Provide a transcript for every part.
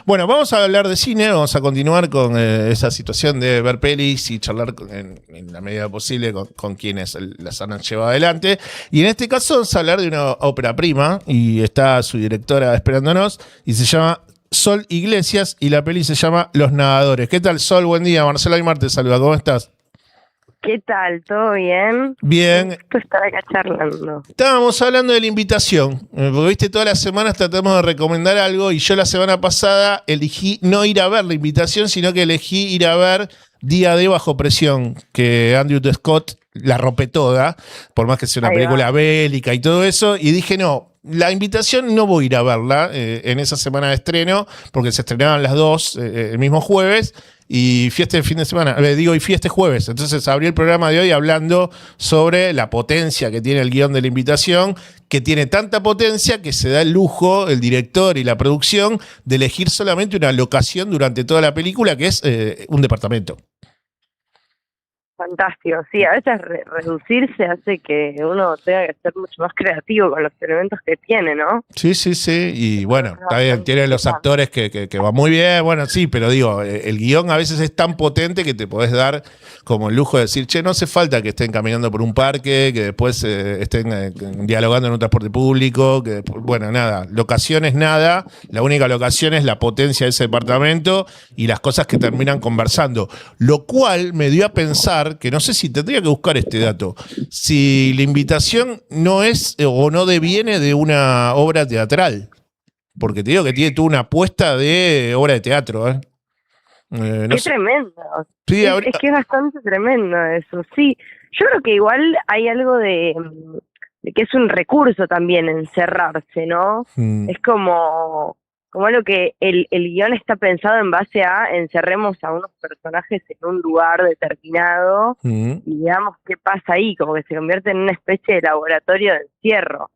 Bueno, vamos a hablar de cine, vamos a continuar con esa situación de ver pelis y charlar en la medida posible con quienes las han llevado adelante. Y en este caso vamos a hablar de una ópera prima y está su directora esperándonos y se llama Sol Iglesias y la peli se llama Los Nadadores. ¿Qué tal, Sol? Buen día, Marcela Aymar te saluda, ¿cómo estás? ¿Qué tal? ¿Todo bien? Bien. Esto estar acá charlando. Estábamos hablando de la invitación, porque viste, todas las semanas tratamos de recomendar algo y yo la semana pasada elegí no ir a ver la invitación, sino que elegí ir a ver Día D Bajo Presión, que Andrew Scott la rompe toda, por más que sea una película bélica y todo eso, y dije no, la invitación no voy a ir a verla en esa semana de estreno, porque se estrenaban las dos el mismo jueves, y fiesta de fin de semana, y fiesta jueves. Entonces abrí el programa de hoy hablando sobre la potencia que tiene el guión de la invitación, que tiene tanta potencia que se da el lujo, el director y la producción, de elegir solamente una locación durante toda la película, que es un departamento. Fantástico, sí, a veces reducirse hace que uno tenga que ser mucho más creativo con los elementos que tiene, ¿no? Sí, y bueno, está bien, tiene los actores que van muy bien, bueno, sí, pero digo, el guión a veces es tan potente que te podés dar como el lujo de decir, che, no hace falta que estén caminando por un parque, que después estén dialogando en un transporte público, que bueno, nada, locaciones nada, la única locación es la potencia de ese departamento y las cosas que terminan conversando, lo cual me dio a pensar que no sé si tendría que buscar este dato, si la invitación no es o no deviene de una obra teatral, porque te digo que tiene toda una apuesta de obra de teatro. Qué tremendo. Sí, es que es bastante tremendo eso, sí. Yo creo que igual hay algo de que es un recurso también encerrarse, ¿no? Es como algo que el guión está pensado en base a encerremos a unos personajes en un lugar determinado y veamos qué pasa ahí, como que se convierte en una especie de laboratorio de encierro.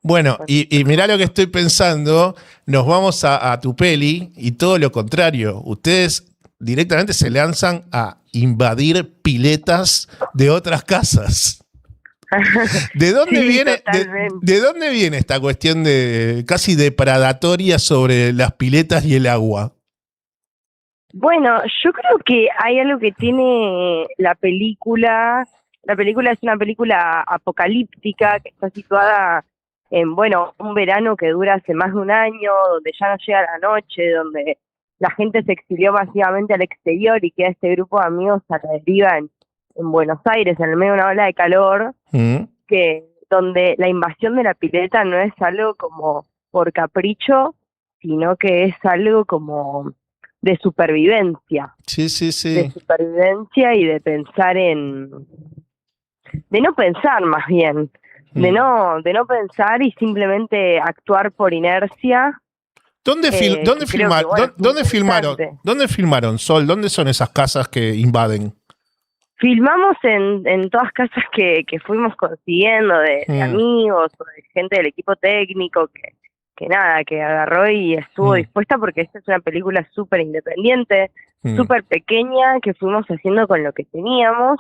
Bueno, y mirá lo que estoy pensando, nos vamos a tu peli y todo lo contrario, ustedes directamente se lanzan a invadir piletas de otras casas. ¿De dónde viene? ¿De dónde viene esta cuestión de casi depredatoria sobre las piletas y el agua? Bueno, yo creo que hay algo que tiene la película. La película es una película apocalíptica que está situada en, bueno, un verano que dura hace más de un año, donde ya no llega la noche, donde la gente se exilió masivamente al exterior y queda este grupo de amigos a la deriva en Buenos Aires, en el medio de una ola de calor, que donde la invasión de la pileta no es algo como por capricho, sino que es algo como de supervivencia. Sí. De supervivencia y de pensar de no pensar más bien, de no pensar y simplemente actuar por inercia. ¿Dónde filmaron, Sol? ¿Dónde son esas casas que invaden? Filmamos en todas casas que fuimos consiguiendo de amigos o de gente del equipo técnico que agarró y estuvo dispuesta, porque esta es una película súper independiente, súper pequeña, que fuimos haciendo con lo que teníamos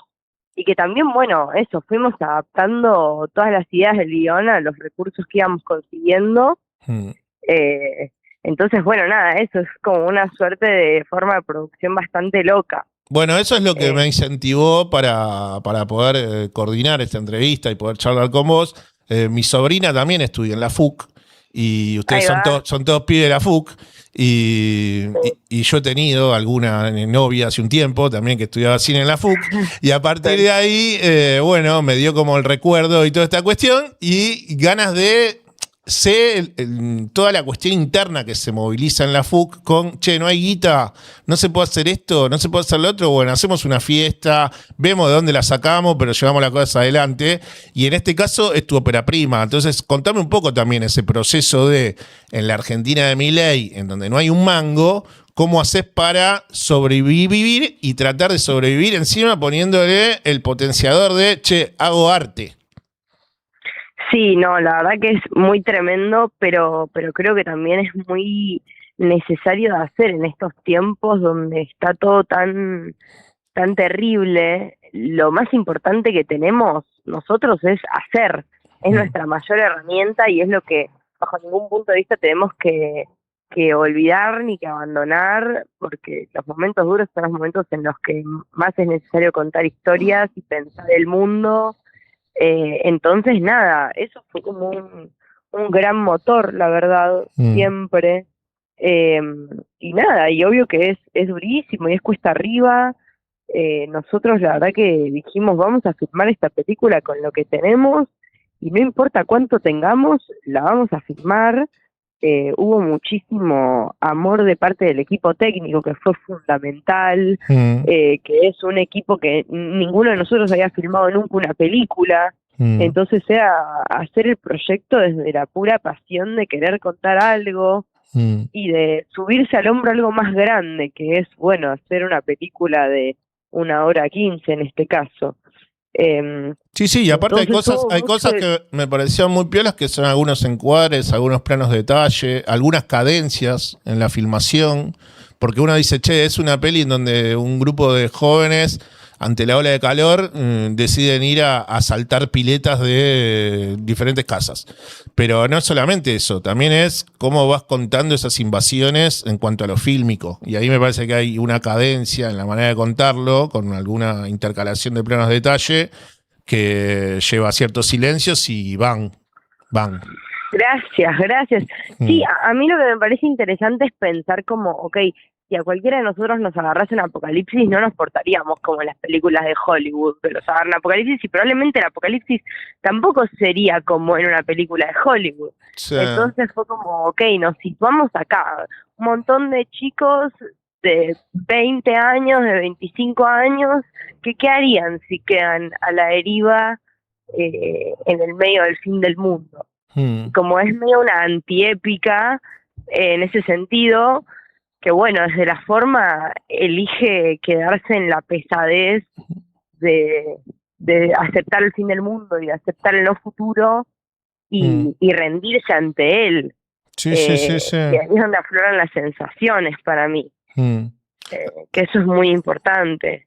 y que también, bueno, eso, fuimos adaptando todas las ideas del guión a los recursos que íbamos consiguiendo. Entonces, bueno, nada, eso es como una suerte de forma de producción bastante loca. Bueno, eso es lo que me incentivó para poder coordinar esta entrevista y poder charlar con vos. Mi sobrina también estudia en la FUC y ustedes son todos pibes de la FUC y yo he tenido alguna novia hace un tiempo también que estudiaba cine en la FUC y a partir de ahí, bueno, me dio como el recuerdo y toda esta cuestión y ganas de... Sé toda la cuestión interna que se moviliza en la FUC con, che, no hay guita, no se puede hacer esto, no se puede hacer lo otro, bueno, hacemos una fiesta, vemos de dónde la sacamos, pero llevamos la cosa adelante, y en este caso es tu ópera prima, entonces contame un poco también ese proceso de, en la Argentina de Milei, en donde no hay un mango, cómo haces para sobrevivir y tratar de sobrevivir encima poniéndole el potenciador de, che, hago arte. Sí, no, la verdad que es muy tremendo, pero creo que también es muy necesario de hacer en estos tiempos donde está todo tan terrible. Lo más importante que tenemos nosotros es hacer, es nuestra mayor herramienta y es lo que bajo ningún punto de vista tenemos que que olvidar ni que abandonar, porque los momentos duros son los momentos en los que más es necesario contar historias y pensar el mundo. Entonces, nada, eso fue como un gran motor, la verdad, siempre. Y nada, y obvio que es durísimo y es cuesta arriba. Nosotros la verdad que dijimos, vamos a filmar esta película con lo que tenemos y no importa cuánto tengamos, la vamos a filmar. Hubo muchísimo amor de parte del equipo técnico, que fue fundamental, que es un equipo que ninguno de nosotros había filmado nunca una película. Entonces era hacer el proyecto desde la pura pasión de querer contar algo y de subirse al hombro algo más grande, que es, bueno, hacer una película de 1 hora 15 en este caso. Sí, y aparte hay cosas que me parecieron muy piolas, que son algunos encuadres, algunos planos de detalle, algunas cadencias en la filmación, porque uno dice, che, es una peli en donde un grupo de jóvenes, ante la ola de calor, deciden ir a asaltar piletas de diferentes casas. Pero no es solamente eso, también es cómo vas contando esas invasiones en cuanto a lo fílmico. Y ahí me parece que hay una cadencia en la manera de contarlo, con alguna intercalación de planos de detalle, que lleva ciertos silencios y van. Gracias. Sí, a mí lo que me parece interesante es pensar como, ok, si a cualquiera de nosotros nos agarrase un apocalipsis, no nos portaríamos como en las películas de Hollywood, pero nos agarra un apocalipsis y probablemente el apocalipsis tampoco sería como en una película de Hollywood. Sí. Entonces fue como, ok, nos situamos acá, un montón de chicos de 20 años, de 25 años, que ¿qué harían si quedan a la deriva en el medio del fin del mundo? Como es medio una antiépica en ese sentido, que bueno, desde la forma elige quedarse en la pesadez de aceptar el fin del mundo y de aceptar el no futuro y rendirse ante él. Sí. Y ahí es donde afloran las sensaciones para mí. Que eso es muy importante.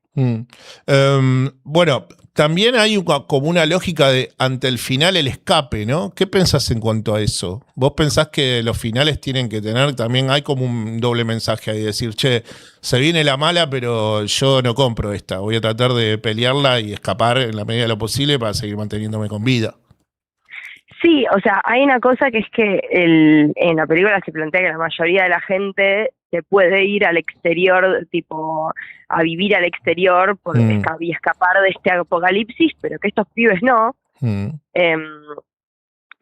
Bueno, también hay como una lógica de ante el final el escape, ¿no? ¿Qué pensás en cuanto a eso? ¿Vos pensás que los finales tienen que tener, también hay como un doble mensaje ahí, decir, che, se viene la mala, pero yo no compro esta, voy a tratar de pelearla y escapar en la medida de lo posible para seguir manteniéndome con vida? Sí, o sea, hay una cosa que es que en la película se plantea que la mayoría de la gente se puede ir al exterior, tipo, a vivir al exterior y escapar de este apocalipsis, pero que estos pibes no.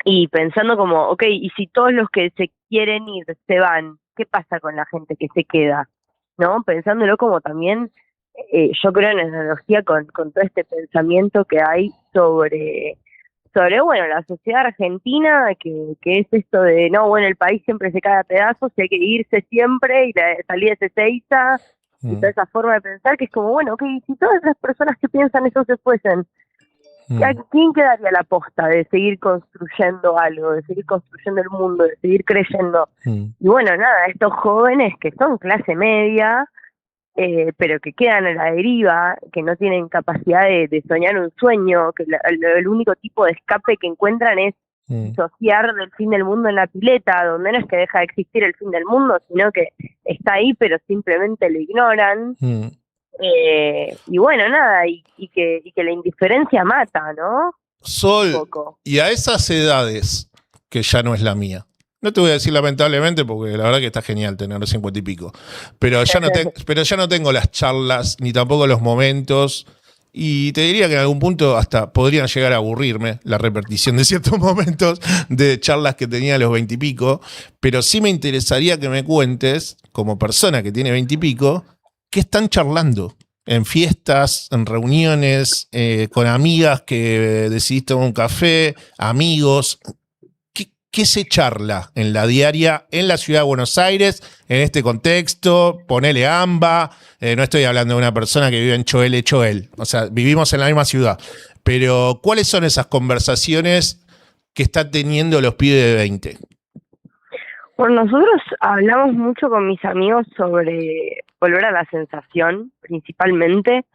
Y pensando como, ok, y si todos los que se quieren ir se van, ¿qué pasa con la gente que se queda? ¿No? Pensándolo como también, yo creo en analogía con todo este pensamiento que hay sobre bueno, la sociedad argentina, que es esto de, no, bueno, el país siempre se cae a pedazos y hay que irse siempre y la salida es Ezeiza, y toda esa forma de pensar que es como, bueno, ok, si todas las personas que piensan eso se fuesen, ¿a quién quedaría la posta de seguir construyendo algo, de seguir construyendo el mundo, de seguir creyendo? Y bueno, nada, estos jóvenes que son clase media, pero que quedan a la deriva, que no tienen capacidad de soñar un sueño, que el único tipo de escape que encuentran es disociar del fin del mundo en la pileta, donde no es que deja de existir el fin del mundo, sino que está ahí, pero simplemente lo ignoran. Y bueno, nada, y que la indiferencia mata, ¿no? Sol, y a esas edades, que ya no es la mía, no te voy a decir lamentablemente, porque la verdad que está genial tener 50 y pico. Pero ya no tengo las charlas, ni tampoco los momentos. Y te diría que en algún punto hasta podrían llegar a aburrirme la repetición de ciertos momentos de charlas que tenía a los 20 y pico. Pero sí me interesaría que me cuentes, como persona que tiene 20 y pico, qué están charlando en fiestas, en reuniones, con amigas que decidiste tomar un café, amigos. ¿Qué se charla en la diaria en la ciudad de Buenos Aires, en este contexto? Ponele AMBA, no estoy hablando de una persona que vive en Choel. O sea, vivimos en la misma ciudad. Pero, ¿cuáles son esas conversaciones que están teniendo los pibes de 20? Bueno, nosotros hablamos mucho con mis amigos sobre volver a la sensación, principalmente.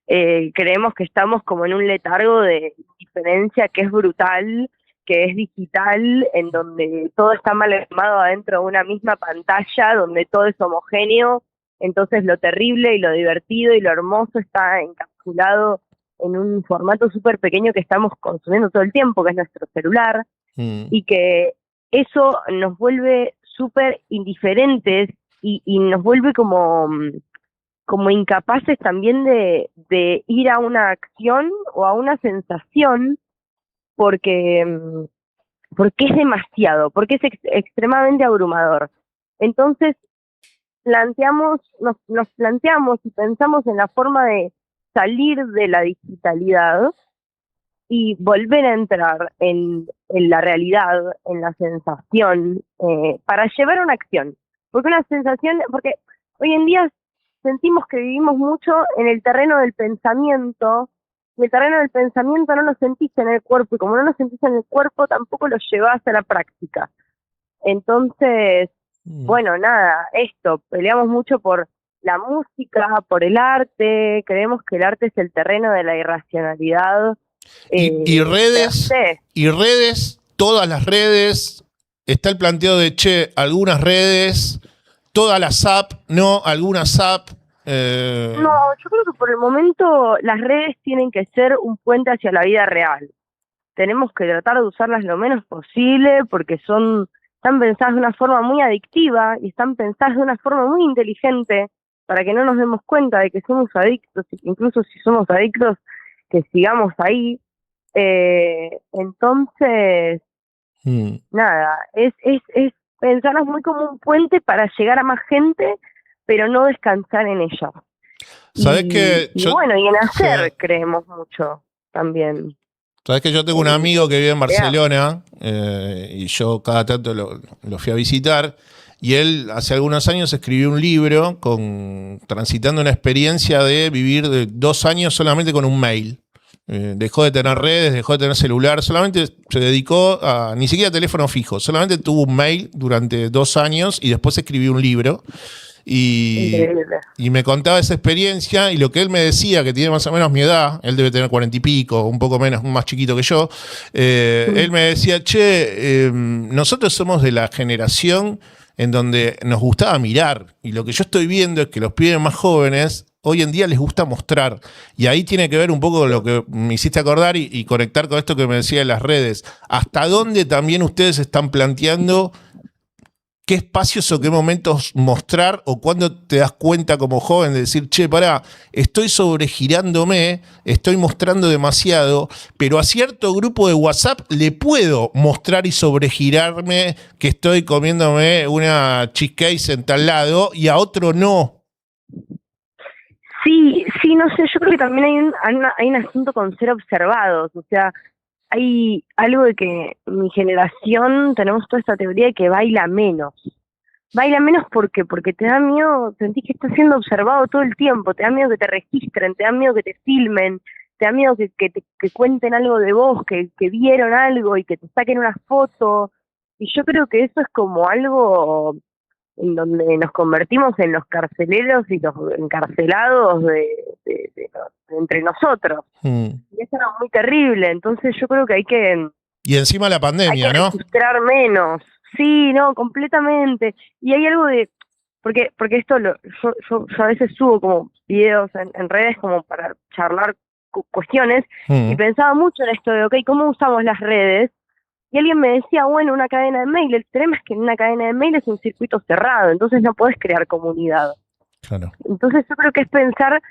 Creemos que estamos como en un letargo de indiferencia que es brutal, que es digital, en donde todo está mal armado adentro de una misma pantalla, donde todo es homogéneo, entonces lo terrible y lo divertido y lo hermoso está encapsulado en un formato súper pequeño que estamos consumiendo todo el tiempo, que es nuestro celular, y que eso nos vuelve súper indiferentes y nos vuelve como incapaces también de ir a una acción o a una sensación porque es demasiado, porque es extremadamente abrumador. Entonces nos planteamos y pensamos en la forma de salir de la digitalidad y volver a entrar en la realidad, en la sensación, para llevar una acción. Porque hoy en día sentimos que vivimos mucho en el terreno del pensamiento, y el terreno del pensamiento no lo sentís en el cuerpo, y como no lo sentís en el cuerpo, tampoco lo llevás a la práctica. Entonces, bueno, nada, peleamos mucho por la música, por el arte, creemos que el arte es el terreno de la irracionalidad. Y redes, todas las redes, está el planteo de, algunas redes, todas las apps, no, algunas apps. No, yo creo que por el momento las redes tienen que ser un puente hacia la vida real. Tenemos que tratar de usarlas lo menos posible porque están pensadas de una forma muy adictiva y están pensadas de una forma muy inteligente para que no nos demos cuenta de que somos adictos, incluso si somos adictos, que sigamos ahí. Entonces, nada, es pensarnos muy como un puente para llegar a más gente, pero no descansar en ella. ¿Sabés que y en hacer creemos mucho también. Sabés que yo tengo un amigo que vive en Barcelona y yo cada tanto lo fui a visitar, y él hace algunos años escribió un libro transitando una experiencia de vivir de 2 años solamente con un mail. Dejó de tener redes, dejó de tener celular, solamente se dedicó a, ni siquiera teléfono fijo, solamente tuvo un mail durante 2 años y después escribió un libro. Y me contaba esa experiencia, y lo que él me decía, que tiene más o menos mi edad, él debe tener 40 y pico, un poco menos, más chiquito que yo, él me decía, nosotros somos de la generación en donde nos gustaba mirar, y lo que yo estoy viendo es que los pibes más jóvenes hoy en día les gusta mostrar, y ahí tiene que ver un poco lo que me hiciste acordar y conectar con esto que me decía de las redes. ¿Hasta dónde también ustedes están planteando qué espacios o qué momentos mostrar, o cuando te das cuenta como joven de decir, estoy sobregirándome, estoy mostrando demasiado, pero a cierto grupo de WhatsApp le puedo mostrar y sobregirarme que estoy comiéndome una cheesecake en tal lado y a otro no? Sí, no sé, yo creo que también hay un asunto con ser observados, o sea, hay algo de que mi generación tenemos toda esta teoría de que baila menos porque te da miedo, sentís que estás siendo observado todo el tiempo, te da miedo que te registren, te da miedo que te filmen, te da miedo que cuenten algo de vos, que vieron algo y que te saquen una foto, y yo creo que eso es como algo en donde nos convertimos en los carceleros y los encarcelados entre nosotros. Y eso era muy terrible, entonces yo creo que hay que... Y encima la pandemia, ¿no? Registrar menos. Sí, no, completamente. Y hay algo de... Porque esto yo a veces subo como videos en redes como para charlar cuestiones, y pensaba mucho en esto de, ¿cómo usamos las redes? Y alguien me decía, una cadena de mail. El tema es que en una cadena de mail es un circuito cerrado, entonces no podés crear comunidad. Claro. Entonces yo creo que es pensar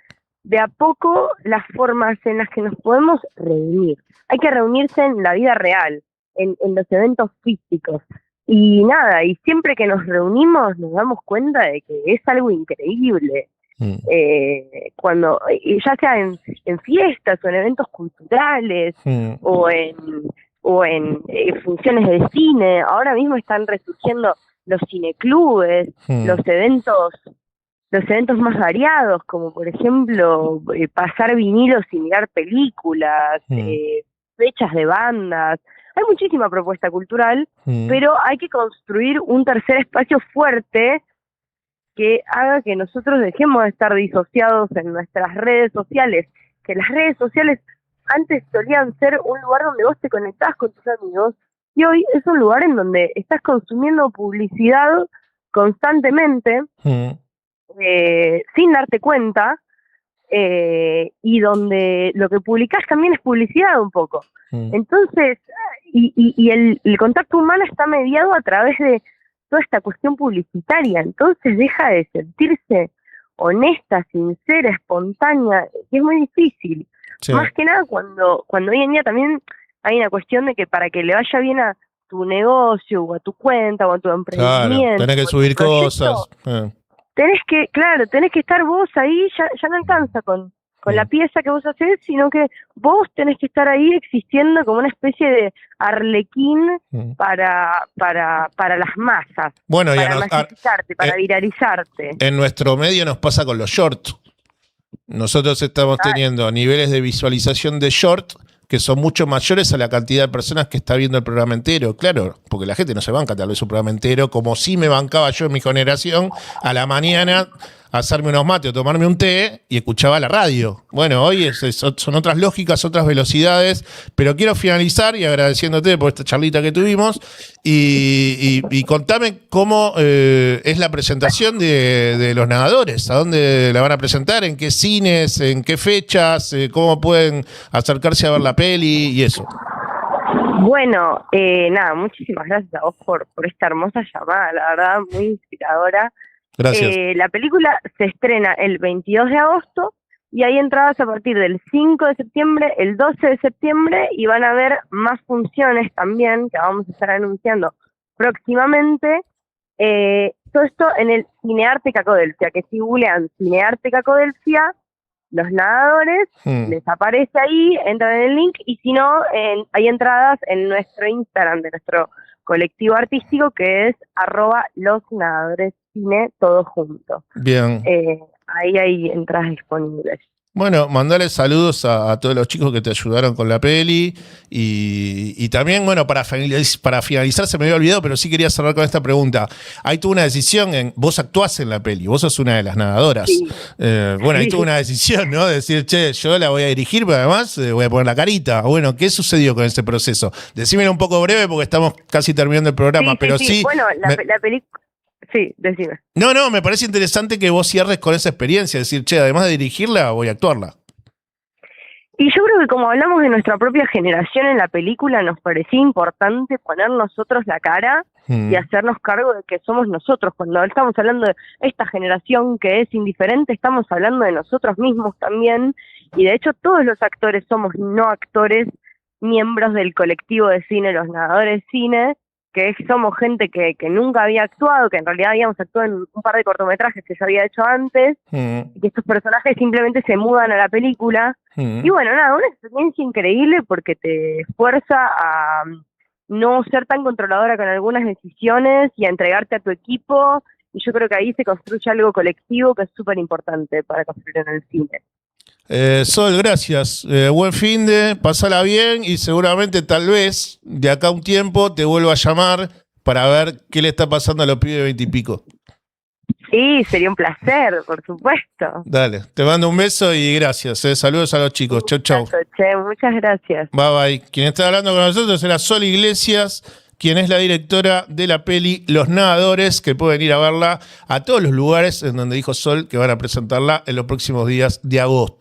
de a poco las formas en las que nos podemos reunir. Hay que reunirse en la vida real, en los eventos físicos. Y nada, y siempre que nos reunimos nos damos cuenta de que es algo increíble. Cuando, ya sea en fiestas o en eventos culturales o en funciones de cine, ahora mismo están resurgiendo los cineclubes, los eventos más variados, como por ejemplo pasar vinilos y mirar películas, fechas de bandas. Hay muchísima propuesta cultural, pero hay que construir un tercer espacio fuerte que haga que nosotros dejemos de estar disociados en nuestras redes sociales, que las redes sociales antes solían ser un lugar donde vos te conectás con tus amigos, y hoy es un lugar en donde estás consumiendo publicidad constantemente, sin darte cuenta, y donde lo que publicás también es publicidad un poco. Entonces, y el contacto humano está mediado a través de toda esta cuestión publicitaria, entonces deja de sentirse honesta, sincera, espontánea, que es muy difícil. Sí. Más que nada cuando hoy en día también hay una cuestión de que para que le vaya bien a tu negocio o a tu cuenta o a tu emprendimiento, claro, tenés que subir cosas. Tenés que estar vos ahí, ya no alcanza con la pieza que vos hacés, sino que vos tenés que estar ahí existiendo como una especie de arlequín para las masas, bueno, para masificarte, para viralizarte. En nuestro medio nos pasa con los shorts. Nosotros estamos teniendo niveles de visualización de short que son mucho mayores a la cantidad de personas que está viendo el programa entero, claro, porque la gente no se banca tal vez un programa entero, como sí me bancaba yo en mi generación, a la mañana hacerme unos mates o tomarme un té y escuchaba la radio. Bueno, hoy son otras lógicas, otras velocidades, pero quiero finalizar y agradeciéndote por esta charlita que tuvimos y contame cómo es la presentación de Los Nadadores, a dónde la van a presentar, en qué cines, en qué fechas, cómo pueden acercarse a ver la peli y eso. Bueno, nada, muchísimas gracias a vos por esta hermosa llamada, la verdad, muy inspiradora. Gracias. La película se estrena el 22 de agosto y hay entradas a partir del 5 de septiembre, el 12 de septiembre y van a haber más funciones también que vamos a estar anunciando próximamente. Todo esto en el Cinearte Cacodelfia, que si googlean Cinearte Cacodelfia, Los Nadadores, les aparece ahí, entran en el link y si no, hay entradas en nuestro Instagram de nuestro colectivo artístico que es @losnadadorescine, todo junto. Bien. Ahí hay entradas disponibles. Bueno, mandale saludos a todos los chicos que te ayudaron con la peli y también, bueno, para finalizar se me había olvidado, pero sí quería cerrar con esta pregunta. Ahí tuvo una decisión, vos actuás en la peli, vos sos una de las nadadoras. Sí. Bueno, ahí tuvo una decisión, ¿no? De decir, che, yo la voy a dirigir, pero además voy a poner la carita. Bueno, ¿qué sucedió con ese proceso? Decímelo un poco breve porque estamos casi terminando el programa, pero sí. Bueno, la película... Sí, decime. No, me parece interesante que vos cierres con esa experiencia, decir, che, además de dirigirla, voy a actuarla. Y yo creo que como hablamos de nuestra propia generación en la película, nos parecía importante poner nosotros la cara y hacernos cargo de que somos nosotros. Cuando estamos hablando de esta generación que es indiferente, estamos hablando de nosotros mismos también. Y de hecho todos los actores somos no actores, miembros del colectivo de cine, Los Nadadores Cine, que somos gente que nunca había actuado, que en realidad habíamos actuado en un par de cortometrajes que yo había hecho antes, y que estos personajes simplemente se mudan a la película. Y bueno, nada, una experiencia increíble porque te fuerza a no ser tan controladora con algunas decisiones y a entregarte a tu equipo, y yo creo que ahí se construye algo colectivo que es súper importante para construir en el cine. Sol, gracias. Buen finde, pasala bien y seguramente tal vez de acá a un tiempo te vuelvo a llamar para ver qué le está pasando a los pibes de 20 y pico. Sí, sería un placer, por supuesto. Dale, te mando un beso y gracias. Saludos a los chicos. Chau, chau. Muchas gracias. Bye, bye. Quien está hablando con nosotros era Sol Iglesias, quien es la directora de la peli Los Nadadores, que pueden ir a verla a todos los lugares en donde dijo Sol que van a presentarla en los próximos días de agosto.